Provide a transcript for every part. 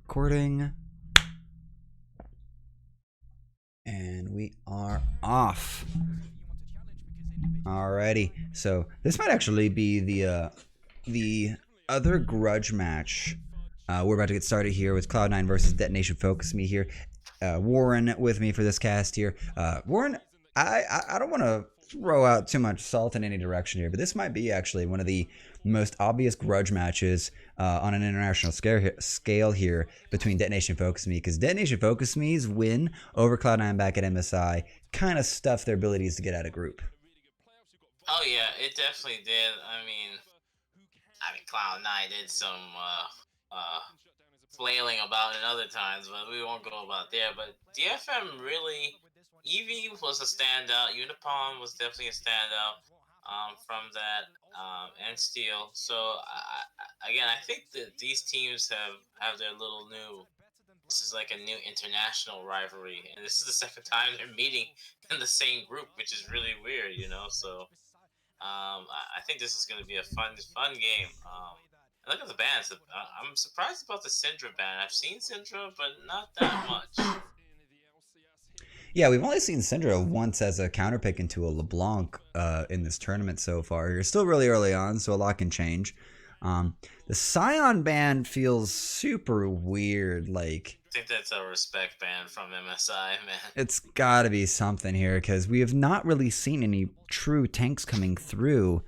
Recording. And we are off. Alrighty. So this might actually be the other grudge match. We're about to get started here with Cloud9 versus Detonation Focus Me here. Wuuren with me for this cast here. Wuuren, I don't want to throw out too much salt in any direction here, but this might be actually one of the most obvious grudge matches on an international scale here between Detonation Focus Me, because Detonation Focus Me's win over Cloud9 back at MSI kind of stuffed their abilities to get out of group. Oh yeah, it definitely did. I mean, Cloud9 did some flailing about in other times, but we won't go about there. But DFM really, Eevee was a standout. Unipon was definitely a standout from that, and Steel. So again, I think that these teams have their little new. This is like a new international rivalry, and this is the second time they're meeting in the same group, which is really weird, So I think this is going to be a fun game. And look at the bands. I'm surprised about the Syndra band. I've seen Syndra, but not that much. Yeah, we've only seen Syndra once as a counterpick into a LeBlanc in this tournament so far. You're still really early on, so a lot can change. The Scion band feels super weird. Like, I think that's a respect band from MSI, man. It's got to be something here, because we have not really seen any true tanks coming through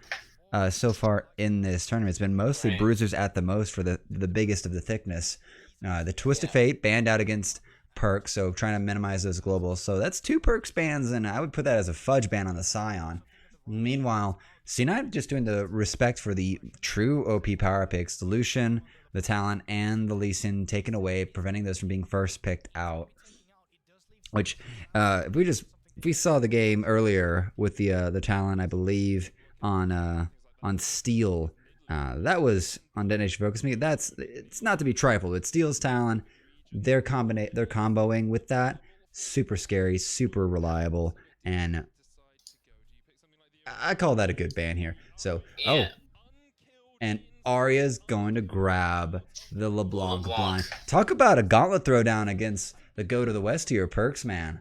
so far in this tournament. It's been mostly bruisers at the most for the biggest of the thickness. The Twisted Fate banned out against Perks, so trying to minimize those globals. So that's 2 Perks bans, and I would put that as a fudge ban on the Scion. Meanwhile, C9 just doing the respect for the true OP power picks, the Lucian, the Talon, and the Lee Sin taken away, preventing those from being first picked out. Which, if we saw the game earlier with the Talon, I believe on Steel, that was on Detonation Focus Me. It's not to be trifled. It's Steel's Talon. They're comboing with that. Super scary, super reliable, and I call that a good ban here. So, and Arya's going to grab the LeBlanc blind. Talk about a gauntlet throwdown against the Go to the West here, Perks, man.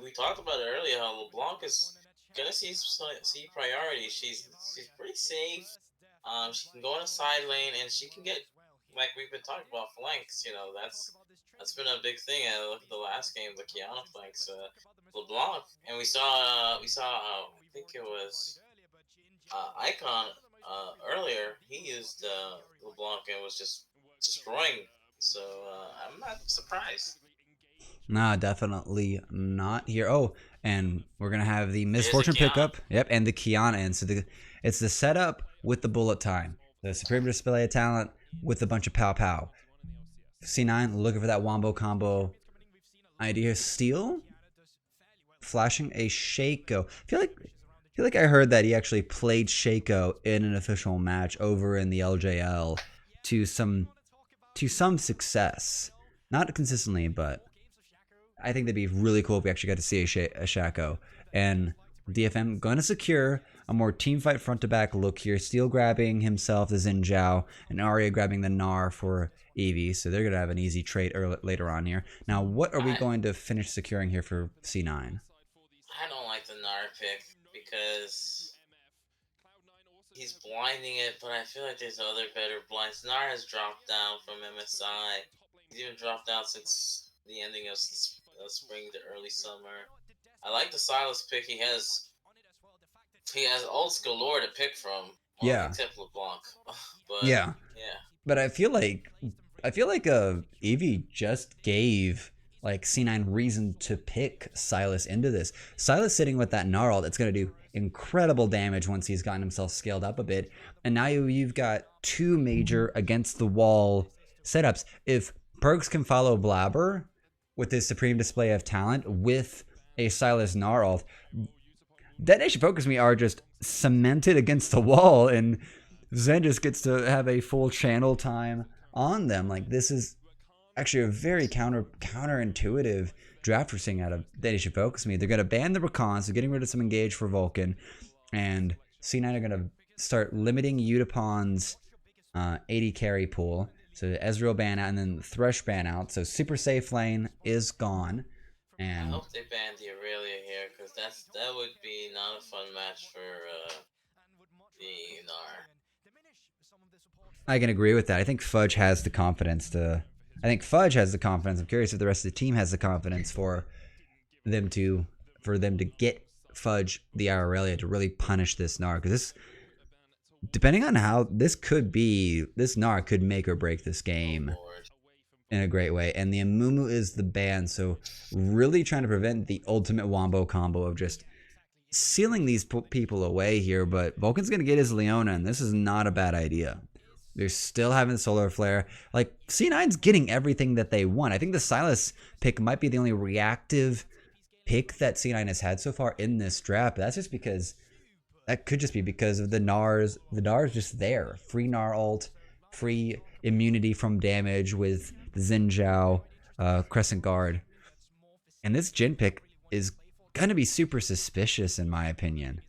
We talked about it earlier how LeBlanc is gonna see priority. She's pretty safe. She can go in a side lane and she can get, like we've been talking about, flanks. That's been a big thing. Look at the last game, the Kiana flanks, LeBlanc, and we saw I think it was Icon earlier. He used LeBlanc and was just destroying. So I'm not surprised. Nah, definitely not here. Oh, and we're gonna have the Misfortune pickup. Yep, and the Kiana. And so it's the setup with the bullet time, the Supreme Display of Talent with a bunch of pow pow. C9 looking for that wombo combo idea. Steel flashing a Shaco. I feel like I heard that he actually played Shaco in an official match over in the LJL to some success. Not consistently, but I think that'd be really cool if we actually got to see a Shaco. And DFM going to secure a more teamfight front to back look here. Steel grabbing himself the Xin Zhao, and Arya grabbing the Gnar for Eevee. So they're going to have an easy trade later on here. Now, what are we going to finish securing here for C9? I don't like the Gnar pick because he's blinding it, but I feel like there's other better blinds. Gnar has dropped down from MSI. He's even dropped out since the ending of spring to early summer. I like the Silas pick. He has ults galore to pick from. Except LeBlanc. But I feel like Eevee just gave like C9 reason to pick Silas into this. Silas sitting with that Gnarl that's going to do incredible damage once he's gotten himself scaled up a bit. And now you've got 2 major against the wall setups. If Perks can follow Blabber with his Supreme Display of Talent with a Silas Gnarl, Detonation Focus Me are just cemented against the wall, and Zen just gets to have a full channel time on them. Like, this is actually a very counterintuitive draft we're seeing out of Detonation Focus Me. They're going to ban the Rakan, so getting rid of some engage for Vulcan, and C9 are going to start limiting Udipon's 80 carry pool. So Ezreal ban out and then Thresh ban out. So super safe lane is gone. I And hope they ban the Aurelia here, because that would be not a fun match for the Gnar. I can agree with that. I think Fudge has the confidence to. I think Fudge has the confidence. I'm curious if the rest of the team has the confidence them to for them to get Fudge the Aurelia to really punish this Gnar, because this, depending on how this could be, this Gnar could make or break this Oh game lord. in a great way. And the Amumu is the ban, so really trying to prevent the ultimate wombo combo of just sealing these people away here. But Vulcan's gonna get his Leona, and this is not a bad idea. They're still having Solar Flare. Like, C9's getting everything that they want. I think the Sylas pick might be the only reactive pick that C9 has had so far in this draft. But that's just because, that could just be because of the Gnars. The Gnar's just there. Free Gnar ult, free immunity from damage with the Xin Zhao, Crescent Guard. And this Jhin pick is going to be super suspicious in my opinion.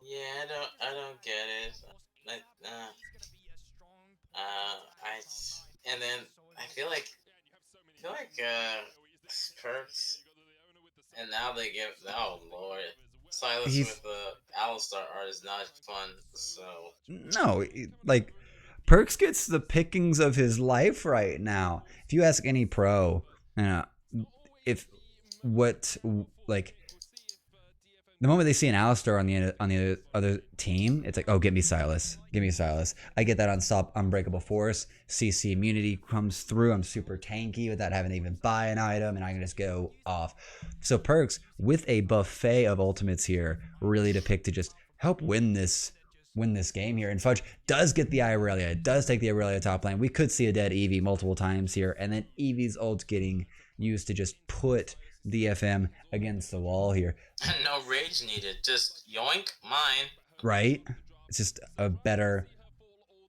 Yeah, I don't get it. Like, I and then I feel like Perks, and now they give, oh lord, Silas He's with the Alistar art is not fun. So no, like, Perks gets the pickings of his life right now. If you ask any pro, uh, if what, like, the moment they see an Alistar on the other team, it's like, oh, get me Silas, give me Silas. I get that unbreakable force. CC immunity comes through. I'm super tanky without having to even buy an item, and I can just go off. So Perks with a buffet of ultimates here, really to pick to just help win this game here. And Fudge does get the Irelia, does take the Irelia top lane. We could see a dead Eevee multiple times here, and then Eevee's ult getting used to just put DFM against the wall here. no rage needed. Just yoink mine. Right? It's just a better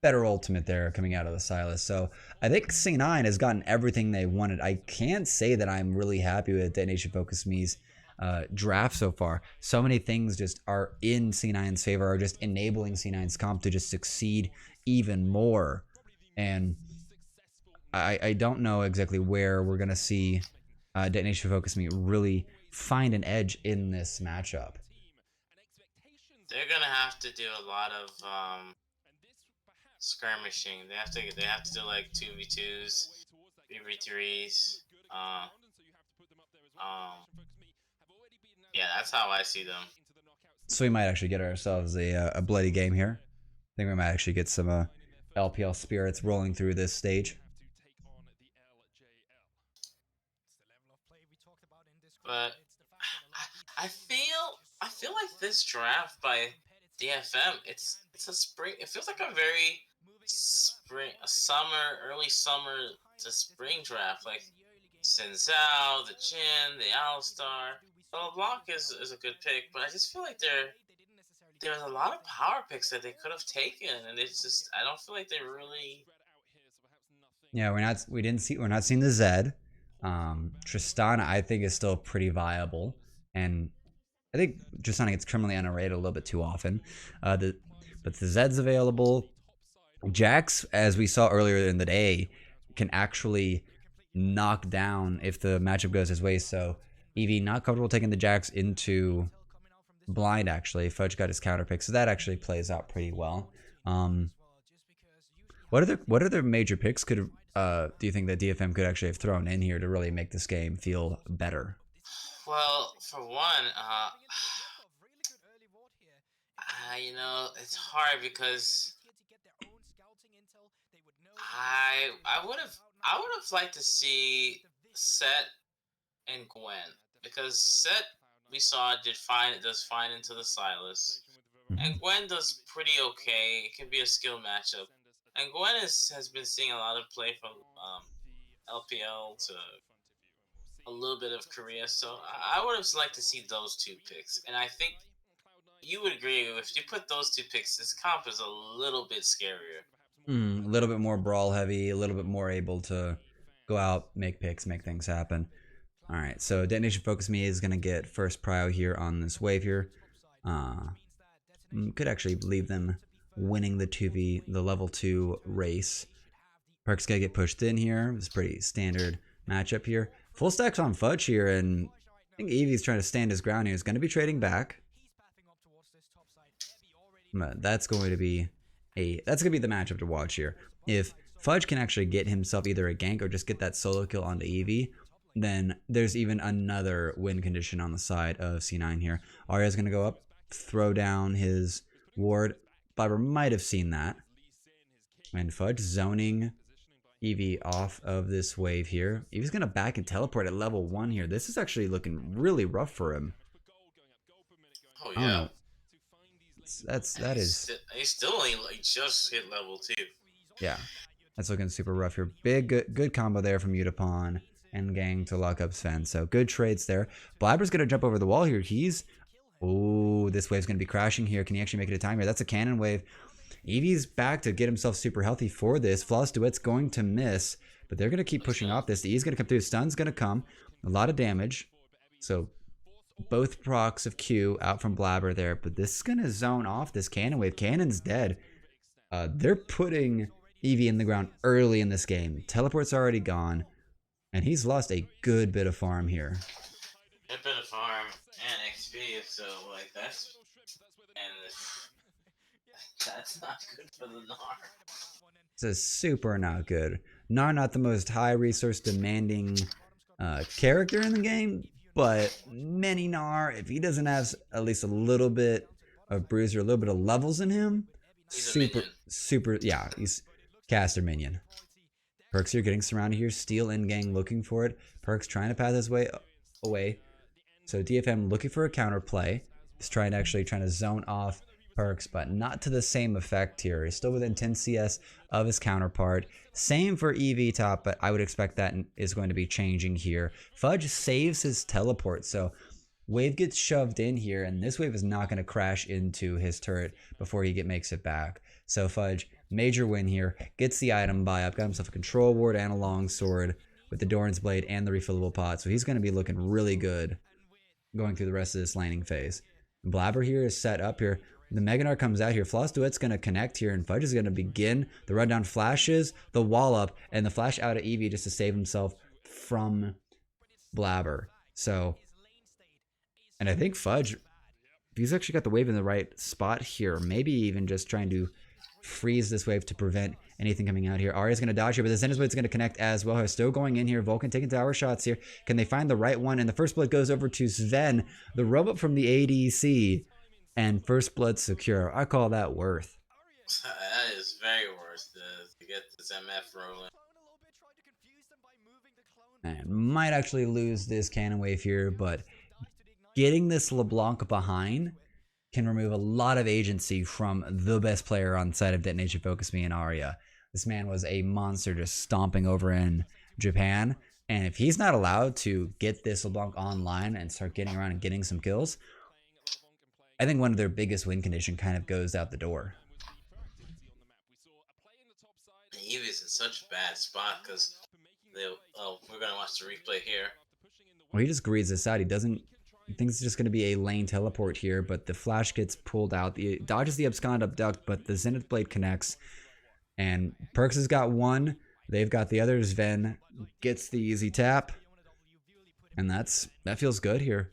ultimate there coming out of the Silas. So I think C9 has gotten everything they wanted. I can't say that I'm really happy with Detonation Focus Me's draft so far. So many things just are in C9's favor, are just enabling C9's comp to just succeed even more. And I don't know exactly where we're going to see Detonation Focus Me really find an edge in this matchup. They're gonna have to do a lot of skirmishing. They have to do like 2v2s, 3v3s. Yeah, that's how I see them. So we might actually get ourselves a bloody game here. I think we might actually get some LPL spirits rolling through this stage. But I feel like this draft by DFM, it's a spring. It feels like a very early summer to spring draft. Like Sinzao, the Jhin, the Alistar. The LeBlanc is a good pick, but I just feel like there's a lot of power picks that they could have taken, and it's just, I don't feel like they really. Yeah, we're not seeing the Zed. Tristana, I think, is still pretty viable, and I think Tristana gets criminally underrated a little bit too often. But the Zed's available. Jax, as we saw earlier in the day, can actually knock down if the matchup goes his way. So Eevee not comfortable taking the Jax into blind. Actually, Fudge got his counter pick, so that actually plays out pretty well. What other major picks could do you think that DFM could actually have thrown in here to really make this game feel better? Well, for one, it's hard because I would have liked to see Set and Gwen, because Set, we saw, does fine into the Silas, and Gwen does pretty okay. It can be a skill matchup, and Gwen has been seeing a lot of play from LPL to a little bit of Korea, so I would have liked to see those two picks, and I think you would agree, if you put those two picks, this comp is a little bit scarier. A little bit more brawl heavy, a little bit more able to go out, make picks, make things happen. All right, so Detonation Focus Me is going to get first prio here on this wave here. Could actually leave them winning the level 2 race. Perk's gotta get pushed in here. It's pretty standard matchup here. Full stacks on Fudge here, and I think Eevee's trying to stand his ground here. He's going to be trading back. But that's going to be the matchup to watch here. If Fudge can actually get himself either a gank or just get that solo kill onto Eevee, then there's even another win condition on the side of C9 here. Arya's going to go up, throw down his ward. Blabber might have seen that. And Fudge zoning Eevee off of this wave here. Eevee's going to back and teleport at level 1 here. This is actually looking really rough for him. Oh, yeah. He's still only just hit level 2. Yeah. That's looking super rough here. Good combo there from Utapon and Gang to lock up Sven. So good trades there. Blabber's going to jump over the wall here. Oh, this wave's going to be crashing here. Can he actually make it a time here? That's a cannon wave. Eevee's back to get himself super healthy for this. Flawless Duet's going to miss, but they're going to keep pushing off this. The E's going to come through. Stun's going to come. A lot of damage. So both procs of Q out from Blabber there, but this is going to zone off this cannon wave. Cannon's dead. They're putting Eevee in the ground early in this game. Teleport's already gone, and he's lost a good bit of farm here. A bit of farm and XP, so like that's not good for the Gnar. This is super not good. Gnar not the most high resource demanding character in the game, but many Gnar, if he doesn't have at least a little bit of bruiser, a little bit of levels in him, he's caster minion. Perks here getting surrounded here. Steel in gang looking for it. Perks trying to path his way away. So DFM looking for a counterplay. He's trying to zone off Perks, but not to the same effect here. He's still within 10 CS of his counterpart. Same for Eevee top, but I would expect that is going to be changing here. Fudge saves his teleport, so wave gets shoved in here, and this wave is not going to crash into his turret before he makes it back. So Fudge, major win here, gets the item buy up, got himself a control ward and a longsword with the Doran's blade and the refillable pot, so he's going to be looking really good going through the rest of this laning phase. Blabber here is set up here. The Mega Gnar comes out here. Floss Duet's going to connect here, and Fudge is going to begin the rundown flashes, the wall up, and the flash out of Eevee just to save himself from Blabber. So, and I think Fudge, he's actually got the wave in the right spot here. Maybe even just trying to freeze this wave to prevent anything coming out here. Arya's going to dodge here, but the Zenith's Blade's going to connect as well. Still going in here. Vulcan taking tower shots here. Can they find the right one? And the first blood goes over to Sven, the robot from the ADC. And first blood secure. I call that worth. That is very worth to get this MF rolling. And might actually lose this cannon wave here, but getting this LeBlanc behind can remove a lot of agency from the best player on the side of Detonation Focus Me and Arya. This man was a monster just stomping over in Japan. And if he's not allowed to get this LeBlanc online and start getting around and getting some kills, I think one of their biggest win condition kind of goes out the door. Eevee's in such a bad spot because we're going to watch the replay here. Well, he just greeds this out. He thinks it's just going to be a lane teleport here, but the flash gets pulled out. He dodges the abscond abduct, but the Zenith Blade connects. And Perks has got one. They've got the other. Sven gets the easy tap. And that feels good here.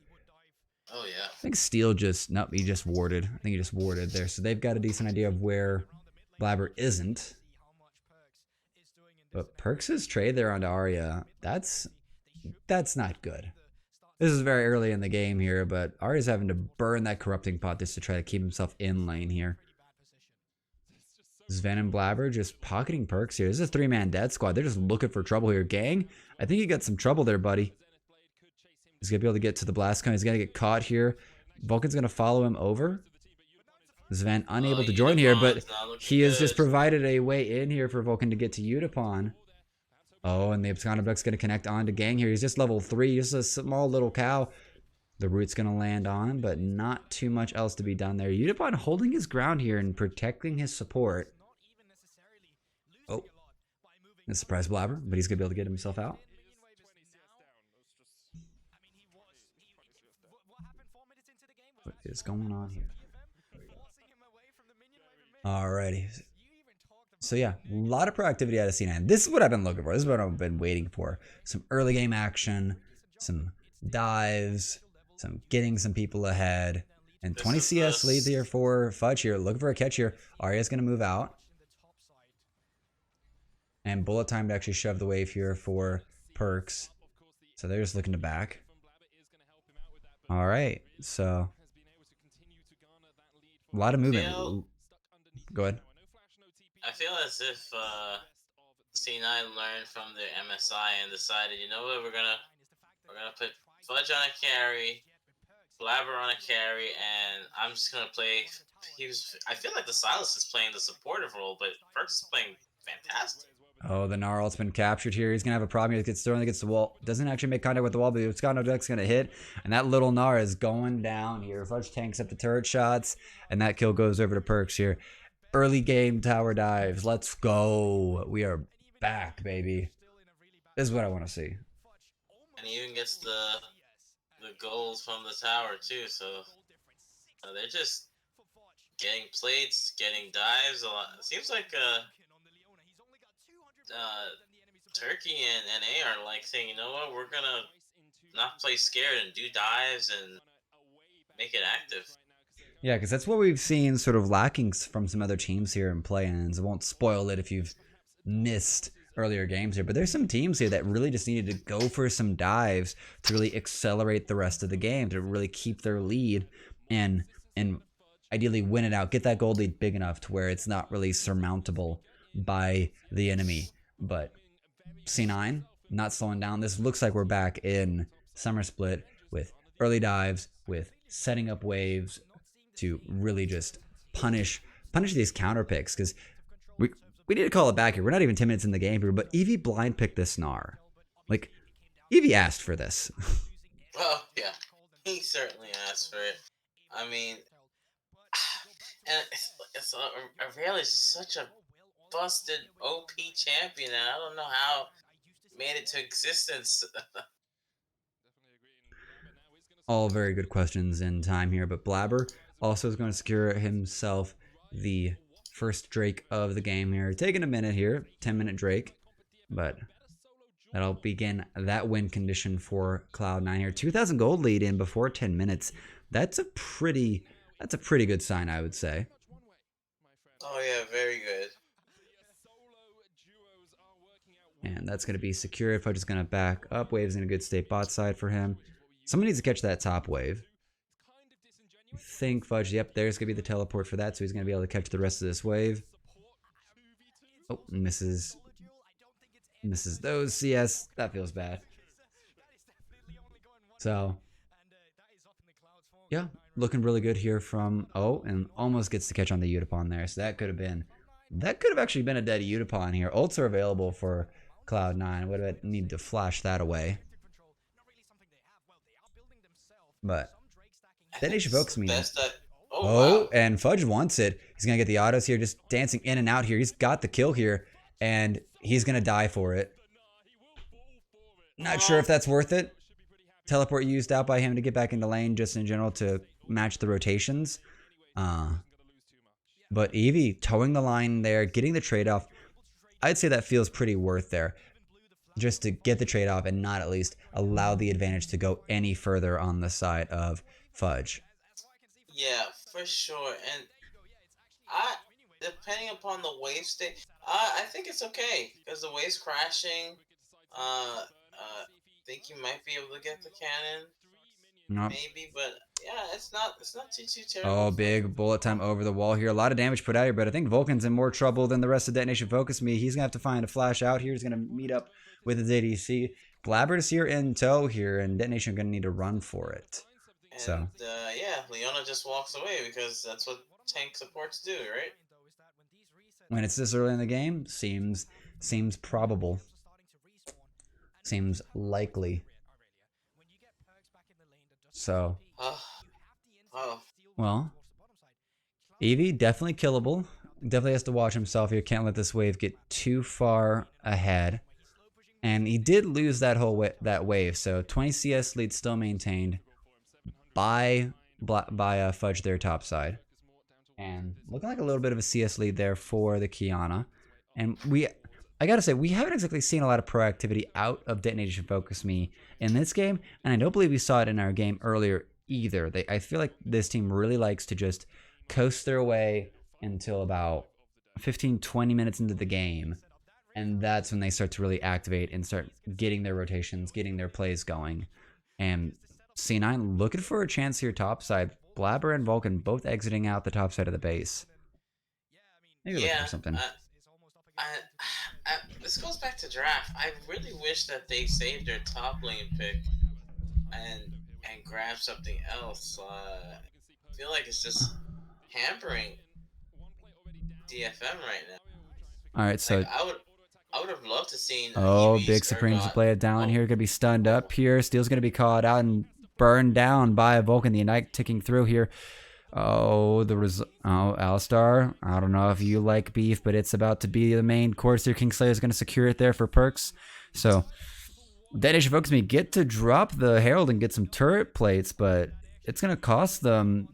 Oh, yeah. I think Steel he just warded. I think he just warded there. So they've got a decent idea of where Blabber isn't. But Perks' trade there onto Arya, that's not good. This is very early in the game here, but Arya's having to burn that corrupting pot just to try to keep himself in lane here. Sven and Blabber just pocketing Perks here. This is a 3-man dead squad. They're just looking for trouble here. Gang, I think you got some trouble there, buddy. He's going to be able to get to the blast cone. He's going to get caught here. Vulcan's going to follow him over. Sven unable to join here, but he has just provided a way in here for Vulcan to get to Utapon. Oh, and the Abscond Abduct's going to connect on to Gang here. He's just level 3, just a small little cow. The root's going to land on, but not too much else to be done there. Utapon holding his ground here and protecting his support. Oh, a surprise Blabber, but he's going to be able to get himself out. What is going on here? Alrighty. So yeah, a lot of proactivity out of C9. This is what I've been looking for. This is what I've been waiting for. Some early game action, some dives, some getting some people ahead. And This 20 is the CS lead here for Fudge here. Looking for a catch here. Arya's going to move out. And bullet time to actually shove the wave here for Perks. So they're just looking to back. Alright, so a lot of movement. Go ahead. I feel as if C9 learned from their MSI and decided, you know what, we're gonna put Fudge on a carry, Blabber on a carry, and I'm just gonna play. I feel like the Silas is playing the supportive role, but Perks is playing fantastic. Oh, the Gnarl's been captured here. He's going to have a problem. He gets thrown against the wall. Doesn't actually make contact with the wall, but it's got no deck's going to hit. And that little Gnar is going down here. Fudge tanks up the turret shots, and that kill goes over to Perks here. Early game tower dives. Let's go. We are back, baby. This is what I want to see. And he even gets the goals from the tower, too, so they're just getting plates, getting dives a lot. It seems like Turkey and NA are like saying, you know what, we're gonna not play scared and do dives and make it active. Yeah, because that's what we've seen sort of lacking from some other teams here in play-ins. I won't spoil it if you've missed earlier games here, but there's some teams here that really just needed to go for some dives to really accelerate the rest of the game, to really keep their lead and ideally win it out, get that gold lead big enough to where it's not really surmountable by the enemy. But C9 not slowing down. This looks like we're back in Summer Split with early dives, with setting up waves to really just punish these counter picks, because we need to call it back here. We're not even 10 minutes in the game here, but Eevee blind picked this Gnar. Like, Eevee asked for this. Well, yeah, he certainly asked for it. I mean, and Aurelia is such a busted OP champion, and I don't know how it made it to existence. All very good questions in time here, but Blabber also is going to secure himself the first Drake of the game here. Taking a minute here, 10-minute Drake, but that'll begin that win condition for Cloud9 here. 2,000 gold lead in before 10 minutes. That's a pretty good sign, I would say. Oh yeah, very good. And that's going to be secured. Fudge is going to back up. Wave's in a good state bot side for him. Someone needs to catch that top wave. I think Fudge, yep, there's going to be the teleport for that, so he's going to be able to catch the rest of this wave. Oh, misses those CS. That feels bad. So, yeah, looking really good here from, oh, and almost gets to catch on the Utapon there. So that could have actually been a dead Utapon here. Ults are available for Cloud9. Would have needed to flash that away. But then he should focus me. Wow. And Fudge wants it. He's going to get the autos here, just dancing in and out here. He's got the kill here, and he's going to die for it. Not sure if that's worth it. Teleport used out by him to get back into lane just in general to match the rotations. But Eevee towing the line there, getting the trade-off, I'd say that feels pretty worth there. Just to get the trade-off and not at least allow the advantage to go any further on the side of Fudge. Yeah, for sure. And depending upon the wave state, I think it's okay because the wave's crashing. Think you might be able to get the cannon. Nope. Maybe, but yeah, it's not too terrible. Oh, big bullet time over the wall here. A lot of damage put out here, but I think Vulcan's in more trouble than the rest of Detonation Focus Me. He's gonna have to find a flash out here. He's gonna meet up with his ADC. Blabber's here in tow here, and Detonation are gonna need to run for it. And, so yeah, Leona just walks away because that's what tank supports do, right? When it's this early in the game, seems probable. Seems likely. So, well, Eevee definitely killable. Definitely has to watch himself here. Can't let this wave get too far ahead. And he did lose that whole that wave. So 20 CS lead still maintained by Fudge their top side. and looking like a little bit of a CS lead there for the Kiana. And I gotta say, we haven't exactly seen a lot of proactivity out of Detonation Focus Me in this game, and I don't believe we saw it in our game earlier either. I feel like this team really likes to just coast their way until about 15, 20 minutes into the game, and that's when they start to really activate and start getting their rotations, getting their plays going. And C9 looking for a chance here topside. Blabber and Vulcan both exiting out the top side of the base. Maybe looking Yeah, for something. I, this goes back to draft. I really wish that they saved their top lane pick and grab something else. I feel like it's just hampering DFM right now. All right, Like so I would have loved to seen oh, Eevee's Big Supremes to Urgot. play it down Oh, here. Gonna be stunned oh, up here. Steel's gonna be caught out and burned down by a Vulcan. The Ignite ticking through here. Oh, Alistar. I don't know if you like beef, but it's about to be the main course here. Kingslayer is gonna secure it there for Perks. So Detonation Focus Me get to drop the Herald and get some turret plates, but it's gonna cost them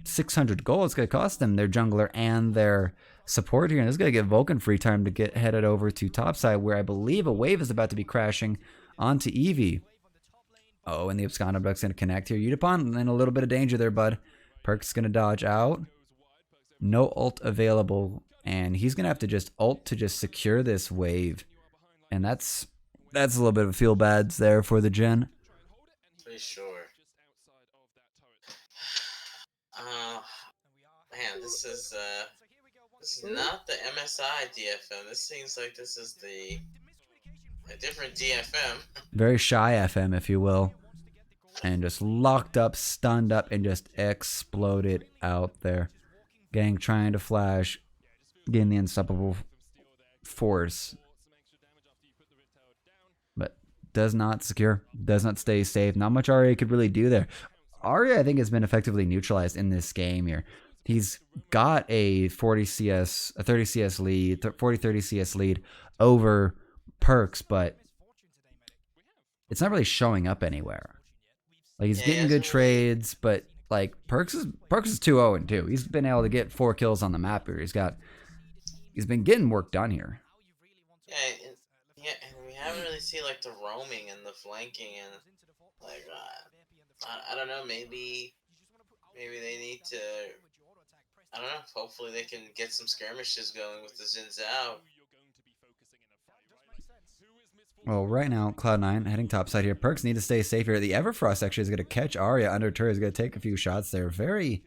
600 gold. It's gonna cost them their jungler and their support here, and it's gonna give Vulcan free time to get headed over to topside, where I believe a wave is about to be crashing onto Eevee. Oh, and the Absconder Buck's gonna connect here. Udapon in a little bit of danger there, bud. Perk's gonna dodge out. No ult available, and he's gonna have to just ult to just secure this wave, and that's a little bit of a feel bads there for the Gen. pretty sure. Uh, Man, this is not the MSI DFM. This seems like this is a different DFM. Very shy FM, if you will. And just locked up, stunned up, and just exploded out there. Gang trying to flash, getting the unstoppable force. But does not secure, does not stay safe. Not much Arya could really do there. Arya, I think, has been effectively neutralized in this game here. He's got a 40 CS, a 30 CS lead, 40-30 CS lead over Perks, but it's not really showing up anywhere. Like, he's getting good trades, but like Perks is 2-0-2. He's been able to get 4 kills on the map here. He's been getting work done here. And we haven't really seen like the roaming and the flanking and like I don't know. Maybe they need to. I don't know. Hopefully they can get some skirmishes going with the Xin Zhao. Well, right now, Cloud9 heading topside here. Perks need to stay safe here. The Everfrost actually is going to catch Arya under turret. He's going to take a few shots there. Very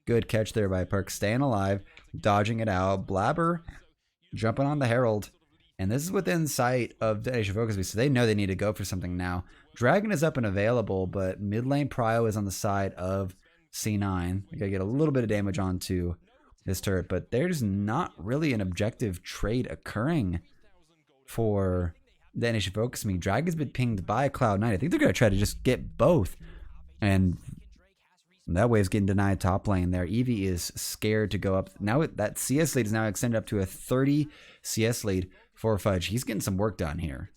good catch there by Perks. Staying alive, dodging it out. Blabber jumping on the Herald. And this is within sight of Detonation Focus, so they know they need to go for something now. Dragon is up and available, but mid lane Prio is on the side of C9. We got to get a little bit of damage onto this turret, but there's not really an objective trade occurring for Detonation Focus Me. Dragon's been pinged by Cloud9. I think they're going to try to just get both. And that wave's getting denied top lane there. Eevee is scared to go up. Now that CS lead is now extended up to a 30 CS lead for Fudge. He's getting some work done here.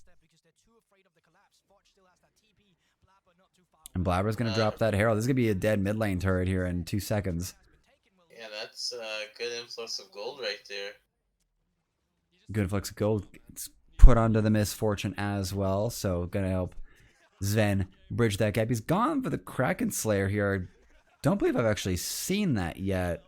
And Blabber's going to drop that Herald. This is going to be a dead mid lane turret here in 2 seconds. Yeah, that's a good influx of gold right there. Good influx of gold. It's put onto the Misfortune as well, so gonna help Sven bridge that gap. He's gone for the Kraken Slayer here. Don't believe I've actually seen that yet.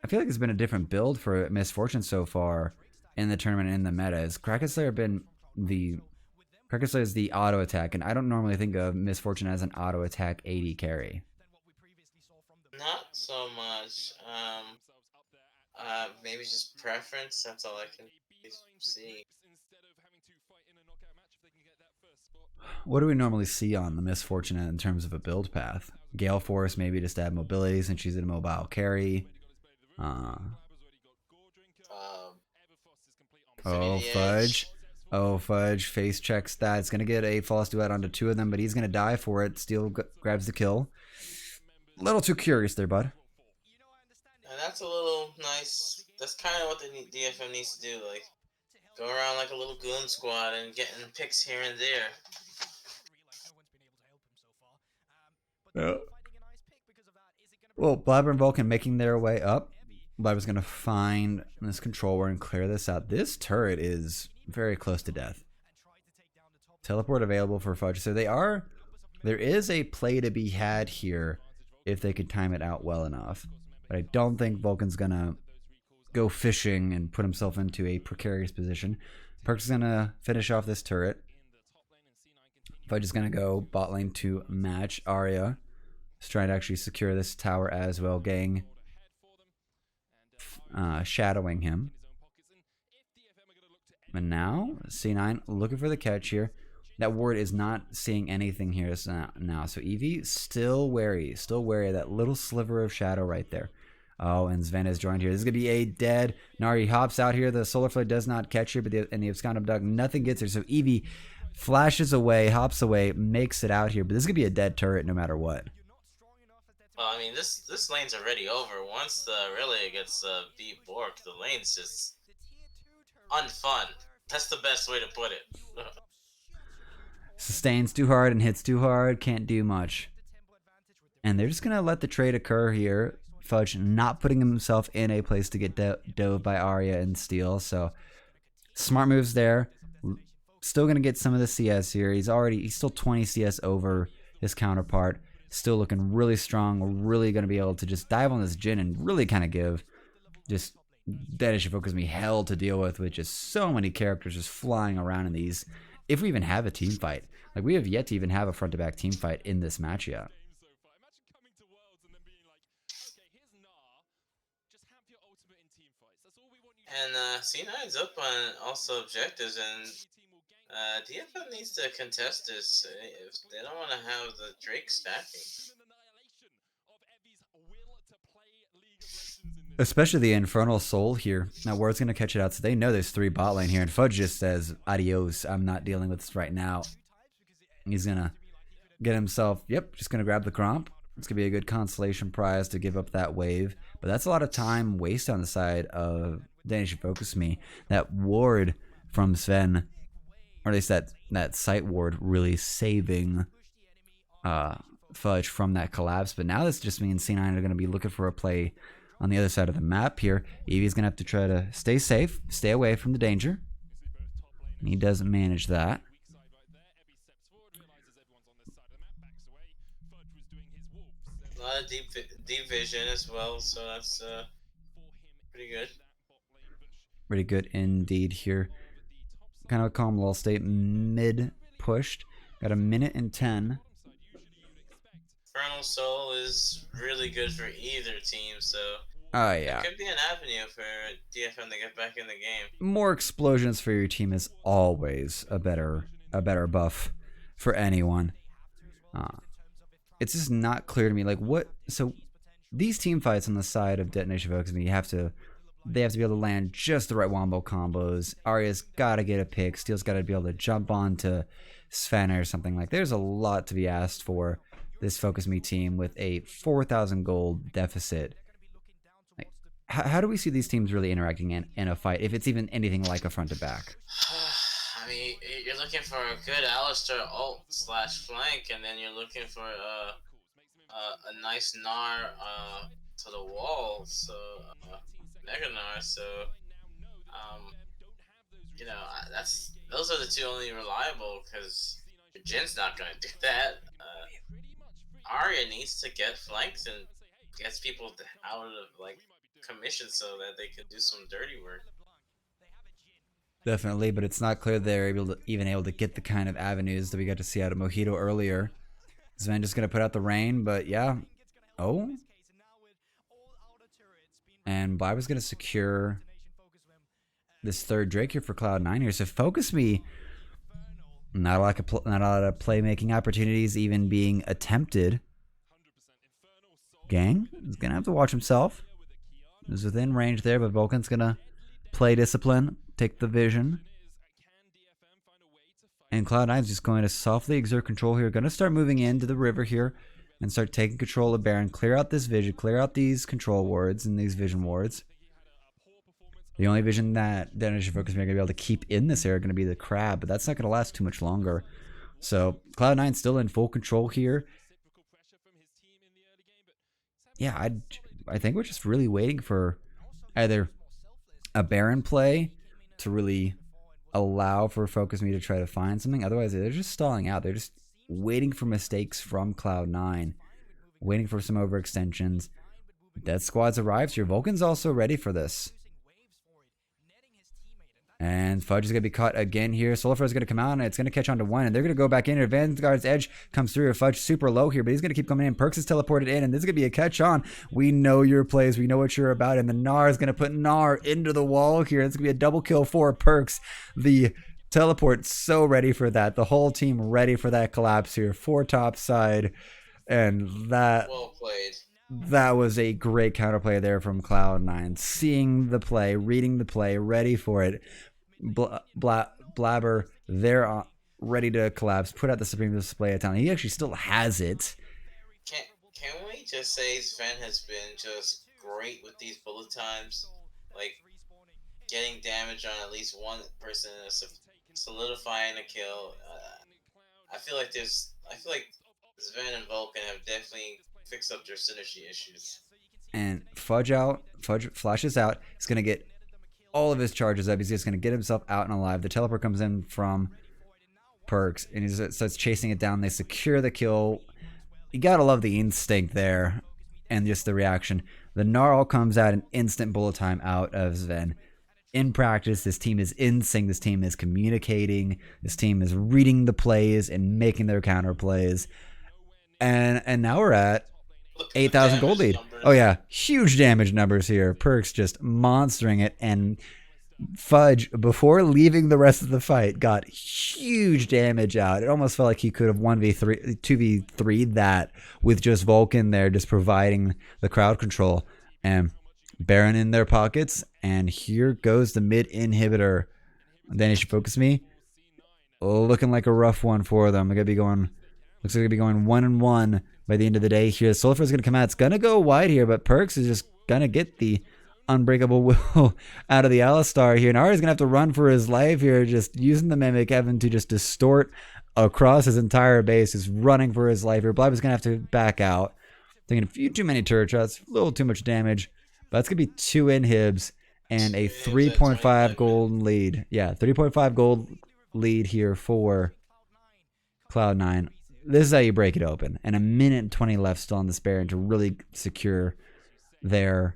I feel like it's been a different build for Misfortune so far in the tournament and in the meta. Has Kraken Slayer been the Kraken Slayer is the auto attack, and I don't normally think of Misfortune as an auto attack AD carry. Not so much. Maybe just preference. That's all I can see. What do we normally see on the Misfortune in terms of a build path? Gale Force maybe just add mobility since she's a mobile carry. Fudge. Oh, Fudge face checks that. It's going to get a false duet onto 2 of them, but he's going to die for it. Steel grabs the kill. A little too curious there, bud. And that's a little nice. That's kind of what the DFM needs to do. Like, go around like a little goon squad and getting picks here and there. Yeah. Well, Blabber and Vulcan making their way up. Blabber's going to find this control word and clear this out. This turret is very close to death. Teleport available for Fudge. So there is a play to be had here if they could time it out well enough. But I don't think Vulcan's going to go fishing and put himself into a precarious position. Perk's is going to finish off this turret. Fudge is going to go bot lane to match Arya. He's trying to actually secure this tower as well. Gang shadowing him. And now, C9 looking for the catch here. That ward is not seeing anything here now. So Eevee still wary of that little sliver of shadow right there. Oh, and Sven is joined here. This is going to be a dead. Nari hops out here. The Solar Flare does not catch her, but the Abscond Abduct, nothing gets her. So Eevee flashes away, hops away, makes it out here. But this is going to be a dead turret no matter what. Well, I mean, this lane's already over. Once the Aurelia gets beat Bork, the lane's just unfun. That's the best way to put it. Sustains too hard and hits too hard, can't do much. And they're just going to let the trade occur here. Fudge not putting himself in a place to get dove by Arya and Steel. So smart moves there. Still going to get some of the CS here. He's still 20 CS over his counterpart. Still looking really strong. Really going to be able to just dive on this Jhin and really kind of give just Danish Focus Me hell to deal with just so many characters just flying around in these. If we even have a team fight. Like, we have yet to even have a front-to-back team fight in this match yet. And C9's up on also objectives, and DFM needs to contest this if they don't want to have the Drake stacking. Especially the Infernal Soul here. Now, Ward's going to catch it out, so they know there's 3 bot lane here, and Fudge just says, adios, I'm not dealing with this right now. He's going to get himself, just going to grab the Cromp. It's going to be a good consolation prize to give up that wave, but that's a lot of time wasted on the side of Danish Focus Me. That ward from Sven, or at least that sight ward, really saving Fudge from that collapse, but now this just means C9 are going to be looking for a play on the other side of the map here. Eevee's going to have to try to stay safe, stay away from the danger. And he doesn't manage that. A lot of deep vision as well, so that's pretty good. Pretty good indeed here. Kind of a calm little state, mid pushed. Got a minute and 10. Infernal Soul is really good for either team, so yeah, it could be an avenue for DFM to get back in the game. More explosions for your team is always a better buff for anyone. It's just not clear to me, like, what. So these team fights on the side of Detonation Focus, they have to be able to land just the right wombo combos. Arya's got to get a pick. Steel's got to be able to jump onto Sven or something. Like, there's a lot to be asked for this Focus Me team with a 4,000 gold deficit. Like, how do we see these teams really interacting in a fight, if it's even anything like a front to back? I mean, you're looking for a good Alistar ult / flank, and then you're looking for a nice Gnar to the wall, so Mega Gnar. So those are the 2 only reliable, because Jin's not gonna do that. Arya needs to get flanks and gets people out of commission so that they can do some dirty work. Definitely, but it's not clear they're even able to get the kind of avenues that we got to see out of Mojito earlier. Sven just going to put out the rain, but yeah. Oh. And Blabber's going to secure this 3rd Drake here for Cloud9 here. So Focus Me, not a lot of playmaking opportunities even being attempted. Gang is going to have to watch himself. He's within range there, but Vulcan's going to play discipline, take the vision. And Cloud9 is just going to softly exert control here. Going to start moving into the river here and start taking control of Baron. Clear out this vision, clear out these control wards and these vision wards. The only vision that Danish Focus Me are going to be able to keep in this area are going to be the crab, but that's not going to last too much longer. So Cloud9 still in full control here. yeah, I think we're just really waiting for either a Baron play to really allow for Focus Me to try to find something. Otherwise, they're just stalling out. They're just waiting for mistakes from Cloud9, waiting for some overextensions. Death Squad's arrives here. Vulcan's also ready for this. And Fudge is going to be caught again here. Solarflare is going to come out, and it's going to catch on to one. And they're going to go back in here. Vanguard's Edge comes through. Fudge super low here, but he's going to keep coming in. Perks is teleported in, and this is going to be a catch on. We know your plays. We know what you're about. And the Gnar is going to put Gnar into the wall here. It's going to be a double kill for Perks. The teleport so ready for that. The whole team ready for that collapse here. 4 top side. And that... well played. That was a great counterplay there from Cloud9. Seeing the play, reading the play, ready for it. Blabber, they're ready to collapse. Put out the Supreme Display of Talent. He actually still has it. Can we just say Sven has been just great with these bullet times? Like, getting damage on at least one person, solidifying a kill. I feel like Sven and Vulcan have definitely fixed up their synergy issues. And Fudge flashes out. He's going to get all of his charges up. He's just going to get himself out and alive. The teleport comes in from Perks, and he starts chasing it down. They secure the kill. You got to love the instinct there and just the reaction. The Gnarl comes out, an instant bullet time out of Sven. In practice, this team is in sync. This team is communicating. This team is reading the plays and making their counter plays. And now we're at 8,000 gold lead. Numbers. Oh yeah, huge damage numbers here. Perks just monstering it, and Fudge, before leaving the rest of the fight, got huge damage out. It almost felt like he could have 2v3 that with just Vulcan there, just providing the crowd control. And Baron in their pockets, and here goes the mid inhibitor. Then he should Focus Me. Looking like a rough one for them. Looks like they're gonna be going 1-1 by the end of the day here. Soulfire is gonna come out. It's gonna go wide here, but Perks is just gonna get the unbreakable will out of the Alistar here. And Ari's gonna have to run for his life here, just using the Mimic Heaven to just distort across his entire base. Just running for his life here. Blab is gonna have to back out. Taking a few too many turret shots, a little too much damage. But it's gonna be 2 inhibs and a 3.5 gold lead. Yeah, 3.5 gold lead here for Cloud9. This is how you break it open. And a minute and 20 left still on this Baron to really secure the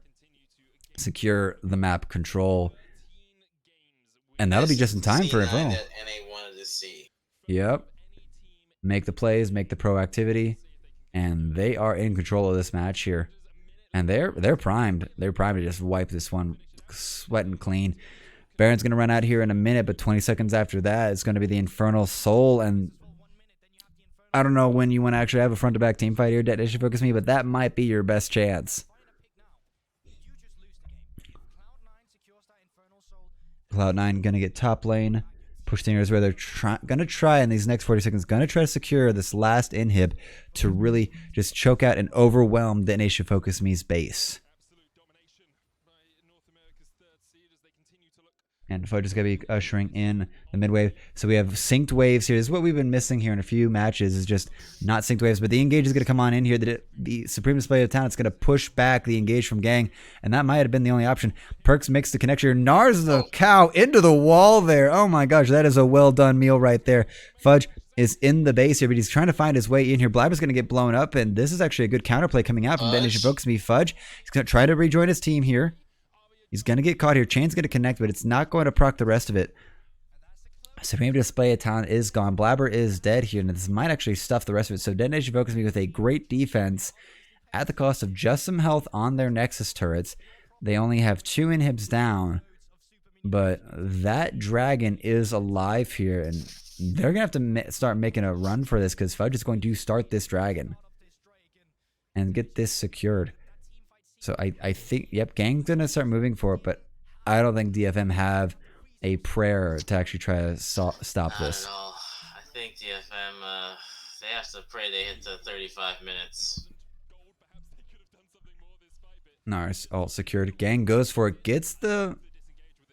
map control. And that'll be just in time for Infernal. Yep. Make the plays, make the proactivity. And they are in control of this match here. And they're primed. They're primed to just wipe this one sweating clean. Baron's going to run out here in a minute, but 20 seconds after that, it's going to be the Infernal Soul. And I don't know when you want to actually have a front-to-back team fight here, Detonation Focus Me, but that might be your best chance. Cloud9 going to get top lane. Push Stingers where they're going to try in these next 40 seconds, going to try to secure this last inhib to really just choke out and overwhelm Detonation Focus Me's base. And Fudge is going to be ushering in the mid wave. So we have synced waves here. This is what we've been missing here in a few matches, is just not synced waves. But the engage is going to come on in here. The Supreme Display of Talent is going to push back the engage from Gang. And that might have been the only option. Perks makes the connection. Nars the cow into the wall there. Oh my gosh, that is a well done meal right there. Fudge is in the base here, but he's trying to find his way in here. Blab is going to get blown up. And this is actually a good counterplay coming out from Detonation Focus Me. Fudge, he's going to try to rejoin his team here. He's going to get caught here. Chain's going to connect, but it's not going to proc the rest of it. Supreme Display of Talent is gone. Blabber is dead here, and this might actually stuff the rest of it. So Detonation Focus Me with a great defense at the cost of just some health on their Nexus turrets. They only have 2 inhibs down, but that dragon is alive here, and they're going to have to start making a run for this because Fudge is going to start this dragon and get this secured. So I think, yep, Gang's going to start moving for it, but I don't think DFM have a prayer to actually try to stop this. I think DFM, they have to pray they hit the 35 minutes. Nars all secured. Gang goes for it, gets the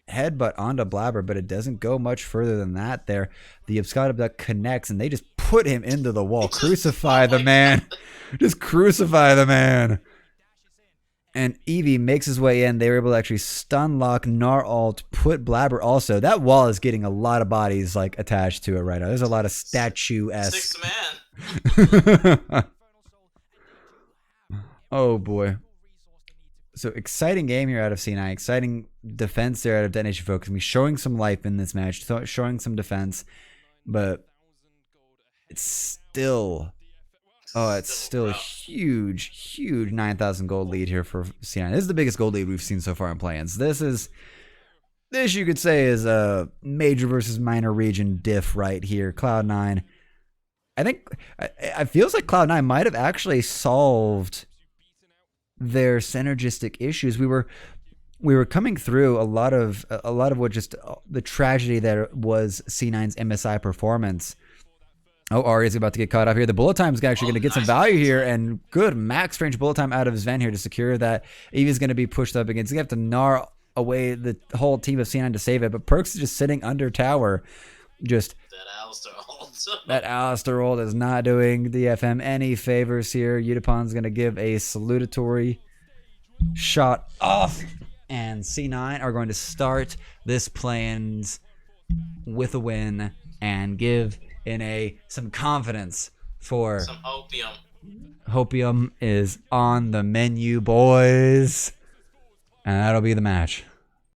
headbutt onto Blabber, but it doesn't go much further than that there. The Abscond Abduct connects, and they just put him into the wall. Crucify the man. Just crucify the man. And Eevee makes his way in. They were able to actually stun lock Gnar ult, put Blabber also. That wall is getting a lot of bodies like attached to it right now. There's a lot of statue-esque. 6 man. Oh boy. So exciting game here out of C9. Exciting defense there out of Detonation Focus. I mean, showing some life in this match, showing some defense, but it's still. Oh, it's still a huge 9,000 gold lead here for C9. This is the biggest gold lead we've seen so far in play-ins. This you could say is a major versus minor region diff right here. Cloud9. I think it feels like Cloud9 might have actually solved their synergistic issues. We were coming through a lot of what just the tragedy that was C9's MSI performance. Oh, Aria's about to get caught up here. The bullet time is actually going to get some value here, and good max range bullet time out of his Ven here to secure that. Eevee's going to be pushed up against. He's going to have to gnar away the whole team of C9 to save it, but Perks is just sitting under tower. Just that Alistar ult is not doing DFM any favors here. Udipon's going to give a salutatory shot off, and C9 are going to start this play-ins with a win and give some confidence for some opium. Hopium is on the menu, boys. And that'll be the match.